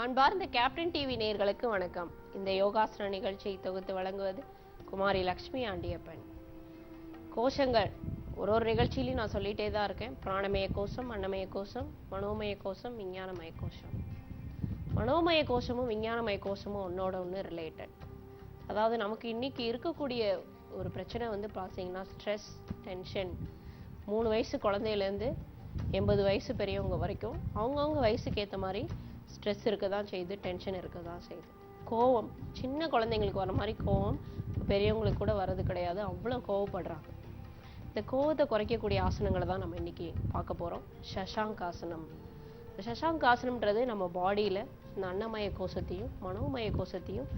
அன்பார்ந்த captain TV நேயர்களுக்கு வணக்கம். இந்த யோகாசன நிகழ்ச்சியை தொகுத்து வழங்குவது குமாரி லக்ஷ்மி ஆண்டியப்பன். கோஷங்கள் ஒரு நிகழ்ச்சியிலையும் நான் சொல்லிட்டே தான் இருக்கேன். பிராணமய கோஷம், அன்னமய கோஷம், மனோமய கோஷம், விஞ்ஞானமய கோஷம். மனோமய கோஷமும் விஞ்ஞானமய கோஷமும் ஒன்னோட ஒன்று ரிலேட்டட். அதாவது நமக்கு இன்னைக்கு இருக்கக்கூடிய ஒரு பிரச்சனை பார்த்தீங்கன்னா ஸ்ட்ரெஸ், டென்ஷன். 3 வயசு குழந்தையிலேருந்து 80 வயசு பெரியவங்க வரைக்கும் அவங்கவுங்க வயசுக்கு ஏற்ற மாதிரி ஸ்ட்ரெஸ் இருக்க தான் செய்யுது, டென்ஷன் இருக்க தான் செய்யுது. கோவம், சின்ன குழந்தைங்களுக்கு வர மாதிரி கோவம் பெரியவங்களுக்கு கூட வர்றது கிடையாது, அவ்வளோ கோவப்படுறாங்க. இந்த கோவத்தை குறைக்கக்கூடிய ஆசனங்களை தான் நம்ம இன்னைக்கு பார்க்க போகிறோம். சஷாங்காசனம். இந்த சஷாங்காசனம்ன்றது நம்ம பாடியில் இந்த அன்னமய கோஷத்தையும் மனோமய கோஷத்தையும்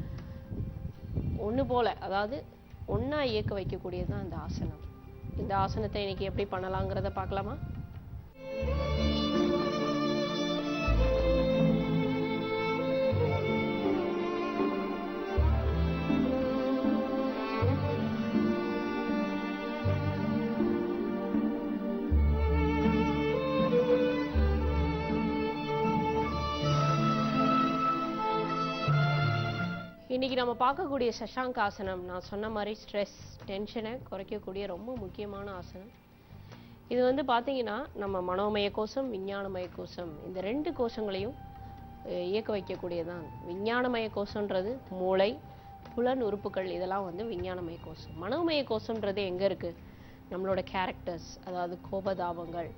ஒன்று போல, அதாவது ஒன்றா இயக்க வைக்கக்கூடியது தான் இந்த ஆசனம். இந்த ஆசனத்தை இன்னைக்கு எப்படி பண்ணலாங்கிறத பார்க்கலாமா? இன்னைக்கு நம்ம பார்க்கக்கூடிய சஷாங்காசனம் நான் சொன்ன மாதிரி ஸ்ட்ரெஸ், டென்ஷனை குறைக்கக்கூடிய ரொம்ப முக்கியமான ஆசனம். இது பார்த்தீங்கன்னா நம்ம மனோமய கோஷம், விஞ்ஞானமய கோஷம், இந்த 2 கோஷங்களையும் இயக்க வைக்கக்கூடியதான். விஞ்ஞானமய கோஷன்றது மூளை, புலன் உறுப்புகள், இதெல்லாம் விஞ்ஞானமய கோஷம். மனோமய கோஷன்றது எங்கே இருக்குது? நம்மளோட கேரக்டர்ஸ், அதாவது கோபதாபங்கள்,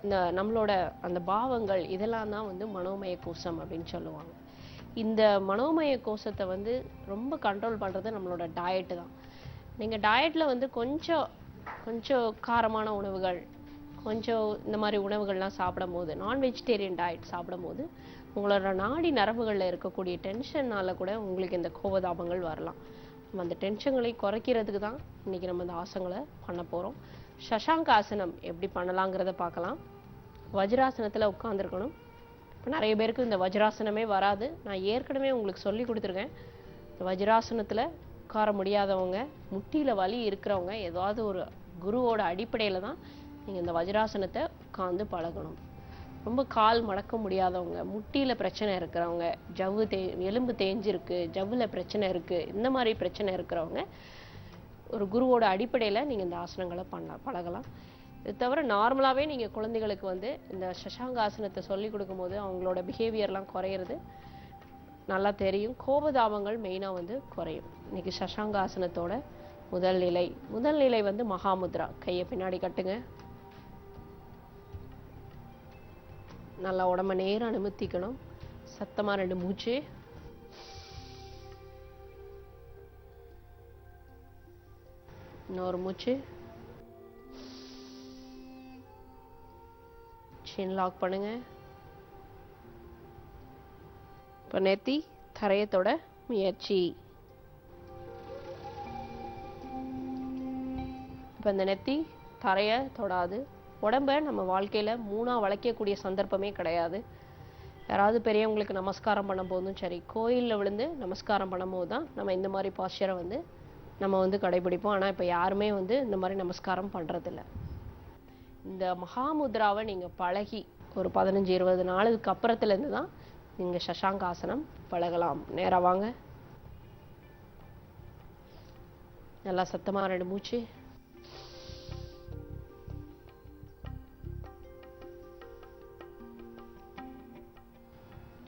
இந்த நம்மளோட அந்த பாவங்கள், இதெல்லாம் தான் மனோமய கோஷம் அப்படின்னு சொல்லுவாங்க. இந்த மனோமய கோஷத்தை ரொம்ப கண்ட்ரோல் பண்ணுறது நம்மளோட டயட்டு தான். நீங்கள் டயட்டில் கொஞ்சம் காரமான உணவுகள், கொஞ்சம் இந்த மாதிரி உணவுகள்லாம் சாப்பிடும் போது, நான் வெஜிடேரியன் டயட் சாப்பிடும் போது உங்களோட நாடி நரம்புகளில் இருக்கக்கூடிய டென்ஷனால் கூட உங்களுக்கு இந்த கோபதாபங்கள் வரலாம். நம்ம அந்த டென்ஷன்களை குறைக்கிறதுக்கு தான் இன்றைக்கி நம்ம இந்த ஆசனங்களை பண்ண போகிறோம். சஷாங்காசனம் எப்படி பண்ணலாங்கிறத பார்க்கலாம். வஜ்ராசனத்தில் உட்காந்துருக்கணும். இப்போ நிறைய பேருக்கு இந்த வஜ்ராசனமே வராது. நான் ஏற்கனவே உங்களுக்கு சொல்லி கொடுத்துருக்கேன். இந்த வஜ்ராசனத்தில் உட்கார முடியாதவங்க, முட்டியில் வலி இருக்கிறவங்க, ஏதாவது ஒரு குருவோட அடிப்படையில் தான் நீங்கள் இந்த வஜ்ராசனத்தை உட்காந்து பழகணும். ரொம்ப கால் மடக்க முடியாதவங்க, முட்டியில் பிரச்சனை இருக்கிறவங்க, எலும்பு தேஞ்சிருக்கு, ஜவ்வில் பிரச்சனை இருக்குது, இந்த மாதிரி பிரச்சனை இருக்கிறவங்க ஒரு குருவோட அடிப்படையில் நீங்கள் இந்த ஆசனங்களை பழகலாம். இது தவிர நார்மலாகவே நீங்கள் குழந்தைகளுக்கு இந்த சஷாங்காசனத்தை சொல்லி கொடுக்கும்போது அவங்களோட பிஹேவியர்லாம் குறையிறது நல்லா தெரியும். கோபதாபங்கள் மெயினாக குறையும். இன்னைக்கு சஷாங்காசனத்தோட முதல் நிலை மகாமுத்ரா. கையை பின்னாடி கட்டுங்க. நல்லா உடம்ப நேரம் நிமித்திக்கணும். சத்தமாக 2 மூச்சு. இன்னொரு மூச்சு. சின் லாக் பண்ணுங்க. இப்போ நெத்தி தரையத்தோட முயற்சி. இப்போ இந்த நெத்தி தரையை தொடாது. உடம்ப நம்ம வாழ்க்கையில் 3ஆ வளைக்கக்கூடிய சந்தர்ப்பமே கிடையாது. யாராவது பெரியவங்களுக்கு நமஸ்காரம் பண்ணும் போதும் சரி, கோயிலில் விழுந்து நமஸ்காரம் பண்ணும்போது தான் நம்ம இந்த மாதிரி பாஸ்டரை நம்ம கடைபிடிப்போம். ஆனால் இப்போ யாருமே இந்த மாதிரி நமஸ்காரம் பண்ணுறதில்ல. இந்த மகாமுத்ராவை நீங்கள் பழகி ஒரு 15-20 நாளுக்கு அப்புறத்துலேருந்து தான் நீங்கள் சஷாங்காசனம் பழகலாம். நேராக வாங்க. நல்லா சத்தமாக 2 மூச்சு.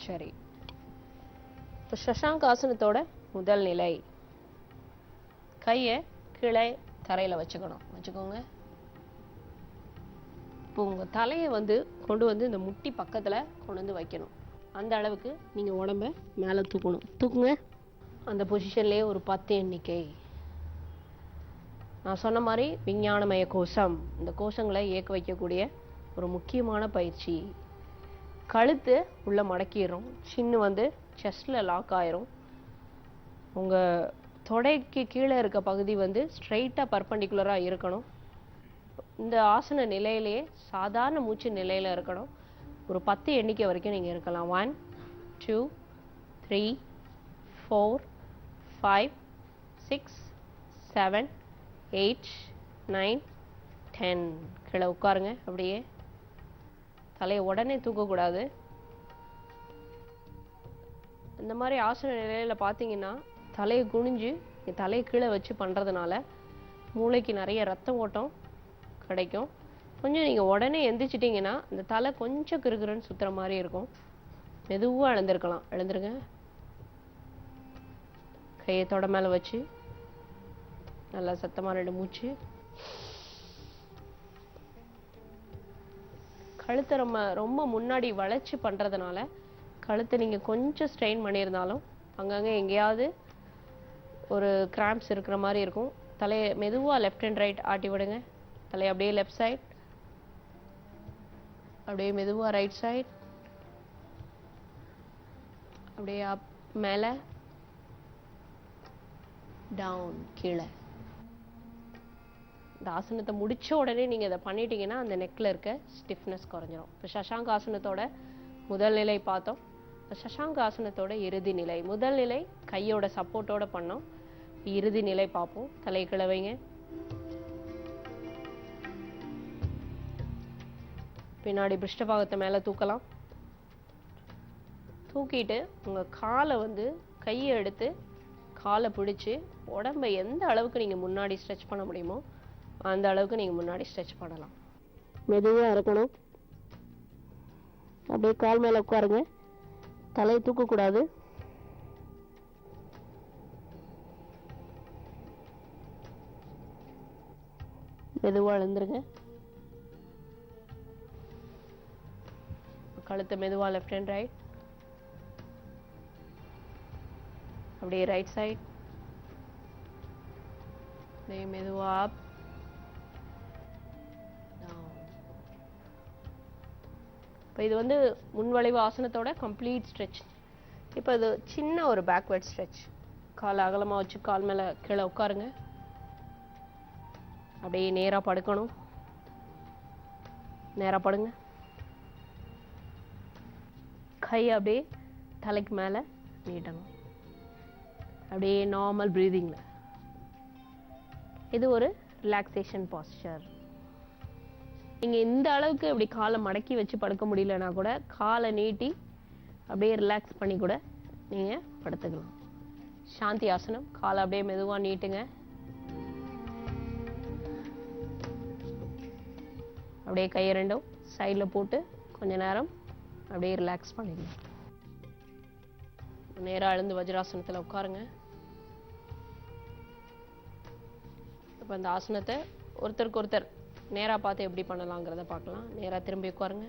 சரி, இப்போ சஷாங்காசனத்தோட முதல் நிலை. கையை கீழே தரையில் வச்சுக்கோங்க. இப்போ உங்கள் தலையை கொண்டு இந்த முட்டி பக்கத்தில் கொண்டு வைக்கணும். அந்த அளவுக்கு நீங்கள் உடம்ப மேலே தூக்குங்க. அந்த பொசிஷன்லேயே ஒரு 10 எண்ணிக்கை. நான் சொன்ன மாதிரி விஞ்ஞானமய கோஷம், இந்த கோஷங்களை இயக்க வைக்கக்கூடிய ஒரு முக்கியமான பயிற்சி. கழுத்து உள்ளே மடக்கிடும். சின்ன செஸ்டில் லாக் ஆயிரும். உங்கள் தொடைக்கு கீழே இருக்க பகுதி ஸ்ட்ரைட்டாக பர்பண்டிகுலராக இருக்கணும். இந்த ஆசன நிலையிலேயே சாதாரண மூச்சு நிலையில் இருக்கணும். ஒரு 10 எண்ணிக்கை வரைக்கும் நீங்கள் இருக்கலாம். 1 2 3 4 5 6 7 8 9 10. கீழே உட்காருங்க. அப்படியே தலையை உடனே தூக்கக்கூடாது. இந்த மாதிரி ஆசன நிலையில் பார்த்தீங்கன்னா தலையை குனிஞ்சு தலையை கீழே வச்சு பண்ணுறதுனால மூளைக்கு நிறைய ரத்த ஓட்டம் கிடைக்கும். கொஞ்சம் நீங்கள் உடனே எந்திரிச்சிட்டிங்கன்னா இந்த தலை கொஞ்சம் கிறுகிறுன்னு சுற்றுற மாதிரி இருக்கும். மெதுவாக எழுந்திருக்கலாம். எழுந்துருங்க. கையை தொட மேலே வச்சு நல்லா சத்தமாக 2 மூச்சு. கழுத்தை ரொம்ப முன்னாடி வளைச்சு பண்ணுறதுனால கழுத்தை நீங்கள் கொஞ்சம் ஸ்ட்ரெயின் பண்ணியிருந்தாலும் அங்கங்கே எங்கேயாவது ஒரு கிராம்ப்ஸ் இருக்கிற மாதிரி இருக்கும். தலையை மெதுவாக லெஃப்ட் அண்ட் ரைட் ஆட்டி விடுங்க. தலையை அப்படியே லெஃப்ட் சைட், அப்படியே மெதுவாக ரைட் சைட், அப்படியே அப் மேலே, டவுன் கீழே. இந்த ஆசனத்தை முடிச்ச உடனே நீங்கள் இதை பண்ணிட்டீங்கன்னா அந்த நெக்கில் இருக்க ஸ்டிஃப்னஸ் குறைஞ்சிரும். இப்போ சஷாங்க ஆசனத்தோட முதல் நிலை பார்த்தோம். சஷாங்க ஆசனத்தோட இறுதி நிலை. முதல் நிலை கையோட சப்போர்ட்டோட பண்ணோம். இறுதி நிலை பார்ப்போம். தலை கிழவைங்க. பின்னாடி பிருஷ்டபாகத்தை மேலே தூக்கலாம். தூக்கிட்டு உங்கள் காலை கையை எடுத்து காலை பிடிச்சி உடம்பை எந்த அளவுக்கு நீங்கள் முன்னாடி ஸ்ட்ரெச் பண்ண முடியுமோ அந்த அளவுக்கு நீங்கள் முன்னாடி ஸ்ட்ரெச் பண்ணலாம். மெதுவாக இருக்கணும். அப்படியே கால் மேலே உட்காருங்க. தலையை தூக்கக்கூடாது. மெதுவாக எழுந்துருங்க. கழுத்தை மெதுவாக லெஃப்ட் அண்ட் ரைட், அப்படியே ரைட் சைட், அப்படியே மெதுவாக அப் டவுன். இப்போ இது முன்வளைவு ஆசனத்தோட கம்ப்ளீட் ஸ்ட்ரெச். இப்போ இது சின்ன ஒரு பேக்வர்ட் ஸ்ட்ரெச். காலை அகலமாக வச்சு கால் மேலே கீழே உட்காருங்க. அப்படியே நேராக படுக்கணும். நேராக படுங்க. கை அப்படியே தலைக்கு மேலே நீட்டணும். அப்படியே நார்மல் ப்ரீதிங்கில். இது ஒரு ரிலாக்ஸேஷன் பாஸ்டர். நீங்கள் இந்த அளவுக்கு இப்படி காலை மடக்கி வச்சு படுக்க முடியலன்னா கூட காலை நீட்டி அப்படியே ரிலாக்ஸ் பண்ணி கூட நீங்கள் படுத்துக்கலாம். சாந்தி ஆசனம். காலை அப்படியே மெதுவாக நீட்டுங்க. அப்படியே கையை ரெண்டும் சைடில் போட்டு கொஞ்ச நேரம் அப்படியே ரிலாக்ஸ் பண்ணிக்கலாம். நேராக எழுந்து வஜ்ராசனத்தில் உட்காருங்க. இப்போ அந்த ஆசனத்தை ஒருத்தருக்கு ஒருத்தர் நேராக பார்த்து எப்படி பண்ணலாங்கிறத பார்க்கலாம். நேராக திரும்பி உட்காருங்க.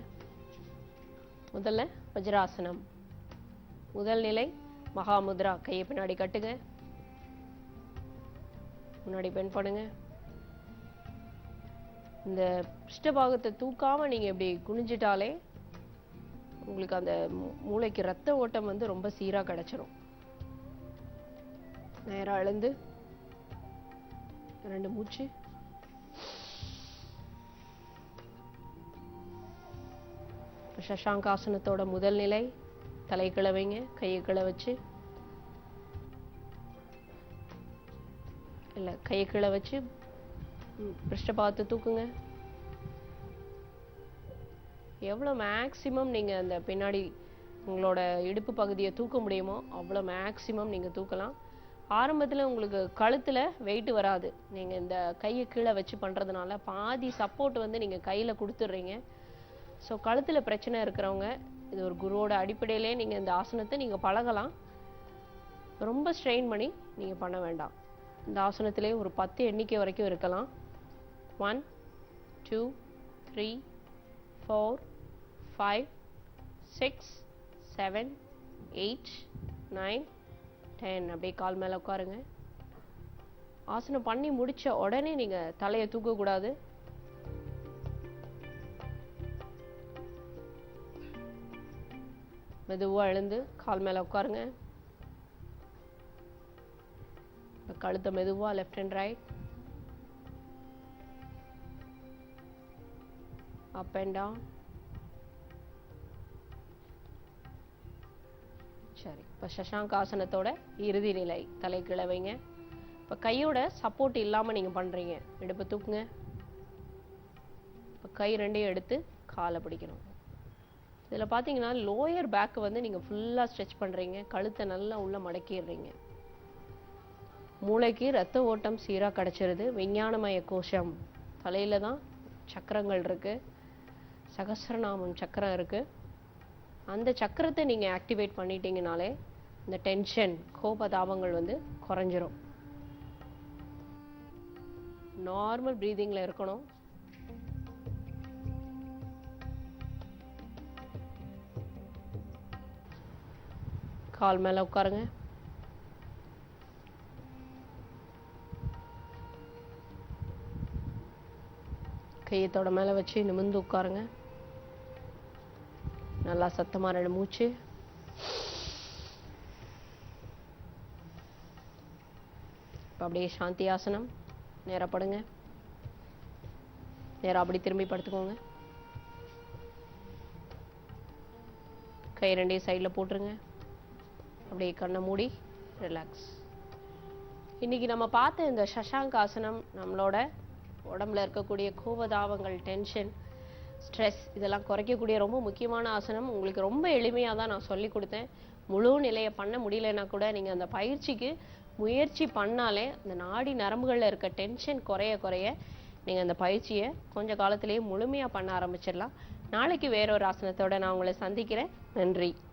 முதல்ல வஜ்ராசனம். முதல் நிலை மகாமுத்ரா. கையை பின்னாடி கட்டுங்க. முன்னாடி பெண்ட் பண்ணுங்க. இந்த பிருஷ்டபாகத்தை தூக்காமல் நீங்கள் இப்படி குனிஞ்சிட்டாலே உங்களுக்கு அந்த மூளைக்கு ரத்த ஓட்டம் ரொம்ப சீராக கிடைச்சிரும். நேராக எழுந்து 2 மூச்சு. சஷாங்காசனத்தோட முதல் நிலை தலை கிழவைங்க. கையை கிழ வச்சு இல்லை கையை கிழ வச்சு பிருஷ்டபாகத்தை தூக்குங்க. எவ்வளோ மேக்ஸிமம் நீங்கள் அந்த பின்னாடி உங்களோட இடுப்பு பகுதியை தூக்க முடியுமோ அவ்வளோ மேக்ஸிமம் நீங்கள் தூக்கலாம். ஆரம்பத்தில் உங்களுக்கு கழுத்தில் வெயிட் வராது. நீங்கள் இந்த கையை கீழே வச்சு பண்ணுறதுனால பாதி சப்போர்ட் நீங்கள் கையில் கொடுத்துட்றீங்க. ஸோ கழுத்தில் பிரச்சனை இருக்கிறவங்க இது ஒரு குருவோட அடிப்படையிலே நீங்கள் இந்த ஆசனத்தை நீங்கள் பழகலாம். ரொம்ப ஸ்ட்ரெயின் பண்ணி நீங்கள் பண்ண வேண்டாம். இந்த ஆசனத்திலே ஒரு 10 எண்ணிக்கை வரைக்கும் இருக்கலாம். 1 2 3 4 5 6 7 8 9 10. அப்படியே கால் மேலே உட்காருங்க. ஆசனம் பண்ணி முடிச்ச உடனே நீங்கள் தலையை தூக்கக்கூடாது. மெதுவாக எழுந்து கால் மேலே உட்காருங்க. கழுத்தை மெதுவாக left and right, up and down. சரி, இப்போ சஷாங்க ஆசனத்தோட இறுதி நிலை தலை கிழவைங்க. இப்போ கையோட சப்போர்ட் இல்லாமல் நீங்கள் பண்ணுறீங்க. இடுப்பு தூக்குங்க. இப்போ கை ரெண்டையும் எடுத்து காலை பிடிக்கணும். இதில் பார்த்தீங்கன்னா லோயர் பேக் வந்து நீங்கள் ஃபுல்லாக ஸ்ட்ரெச் பண்ணுறீங்க, கழுத்தை நல்லா உள்ள மடக்கிடுறீங்க. மூளைக்கு ரத்த ஓட்டம் சீராக கிடச்சிருது. விஞ்ஞானமய கோஷம் தலையில் தான் சக்கரங்கள் இருக்குது, சகஸ்ரநாமம் சக்கரம் இருக்குது. அந்த சக்கரத்தை நீங்கள் ஆக்டிவேட் பண்ணிட்டீங்கனாலே இந்த டென்ஷன், கோபதாபங்கள் வந்து குறைஞ்சிரும். நார்மல் ப்ரீதிங்கில் இருக்கணும். கால் மேலே உட்காருங்க. கையத்தோட மேலே வச்சு நிமிர்ந்து உட்காருங்க. நல்லா சத்தமாக 2 மூச்சு. இப்போ அப்படியே சாந்தி ஆசனம். நேராக படுங்க. நேராக அப்படி திரும்பி படுத்துக்கோங்க. கை 2 சைடில் போட்டுருங்க. அப்படியே கண்ணை மூடி ரிலாக்ஸ். இன்னைக்கு நம்ம பார்த்த இந்த சஷாங்க் ஆசனம் நம்மளோட உடம்புல இருக்கக்கூடிய கோபதாபங்கள், டென்ஷன், ஸ்ட்ரெஸ் இதெல்லாம் குறைக்கக்கூடிய ரொம்ப முக்கியமான ஆசனம். உங்களுக்கு ரொம்ப எளிமையாக தான் நான் சொல்லி கொடுத்தேன். முழு நிலையை பண்ண முடியலன்னா கூட நீங்கள் அந்த பயிற்சிக்கு முயற்சி பண்ணாலே அந்த நாடி நரம்புகளில் இருக்க டென்ஷன் குறைய நீங்கள் அந்த பயிற்சியை கொஞ்சம் காலத்திலேயே முழுமையாக பண்ண ஆரம்பிச்சிடலாம். நாளைக்கு வேறொரு ஆசனத்தோட நான் உங்களை சந்திக்கிறேன். நன்றி.